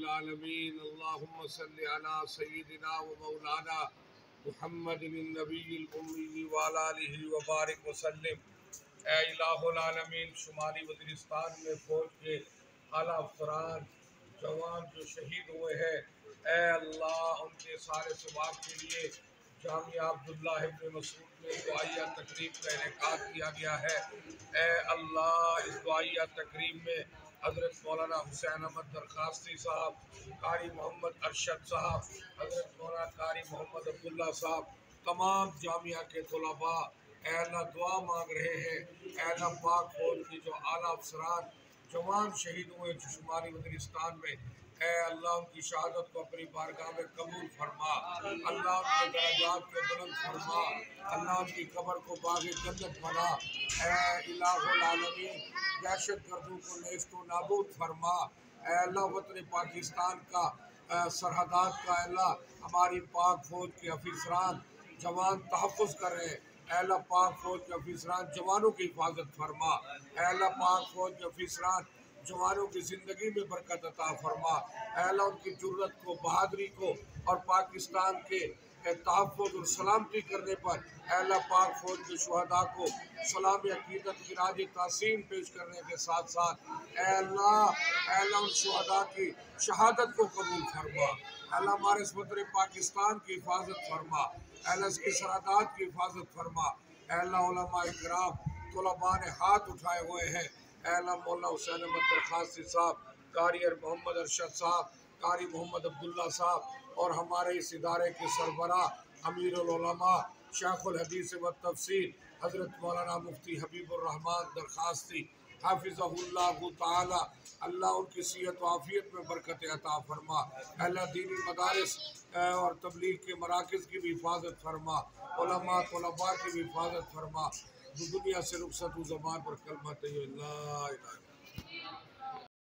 العالمين اللهم صل على سيدنا ومولانا محمد النبی الأمی وعلى آلہ وبارک وسلم۔ اے الہ العالمین، شمالی وزیرستان میں فوج کے اعلیٰ افسران جوان جو شہید ہوئے ہیں، اے اللہ ان کے سارے ثواب کے لیے جامعہ عبداللہ ابن مسعود میں دعائیہ تقریب کا انعقاد کیا گیا ہے۔ اے اللہ اس دعائیہ تقریب میں حضرت مولانا حسین احمد درخواستی صاحب، قاری محمد ارشد صاحب، حضرت مولانا قاری محمد عبداللہ صاحب، تمام جامعہ کے طلباء اے اللہ دعا مانگ رہے ہیں۔ اے اللہ پاک فوج کی جو اعلیٰ افسران جوان شہید ہوئے جو شمالی وزیرستان میں، اے اللہ ان کی شہادت کو اپنی بارگاہ میں قبول فرما، اللہ ان کے درجات کو بلند فرما، اللہ ان کی قبر کو باغ جنت بنا۔ اے الہ العالمین، دہشت گردوں کو نیست و نابود فرما۔ اے اللہ وطن پاکستان کا سرحدات کا اے اللہ ہماری پاک فوج کے افسران جوان تحفظ کر رہے ہیں، اے اللہ پاک فوج کے افسران جوانوں کی حفاظت فرما۔ اے اللہ پاک فوج کے افسران جوانوں کی زندگی میں برکت عطا فرما۔ اے اللہ ان کی جرت کو، بہادری کو اور پاکستان کے تحفظ اور سلامتی کرنے پر اے اللہ پاک فوج کے شہداء کو سلام عقیدت خراج تحسین پیش کرنے کے ساتھ ساتھ اے اللہ ان شہداء کی شہادت کو قبول فرما۔ اے اللہ ہمارے اس وطن پاکستان کی حفاظت فرما، اے اللہ اس کی سرحدات کی حفاظت فرما۔ اے اللہ علماء اکرام طلباء نے ہاتھ اٹھائے ہوئے ہیں، اے اللہ مولانا حسین احمد درخواستی صاحب، قاری محمد ارشد صاحب، قاری محمد عبداللہ صاحب اور ہمارے اس ادارے کے سربراہ امیر العلماء شیخ الحدیث و تفسیر حضرت مولانا مفتی حبیب الرحمن درخواستی حافظہ اللہ تعالی، اللہ ان کی صحت و عافیت میں برکت عطا فرما۔ اللہ دینی مدارس اور تبلیغ کے مراکز کی بھی حفاظت فرما، علماء طلباء کی بھی حفاظت فرما۔ دنیا سے رخصت و زبان پر کلمہ طیبہ لا الہ الا اللہ۔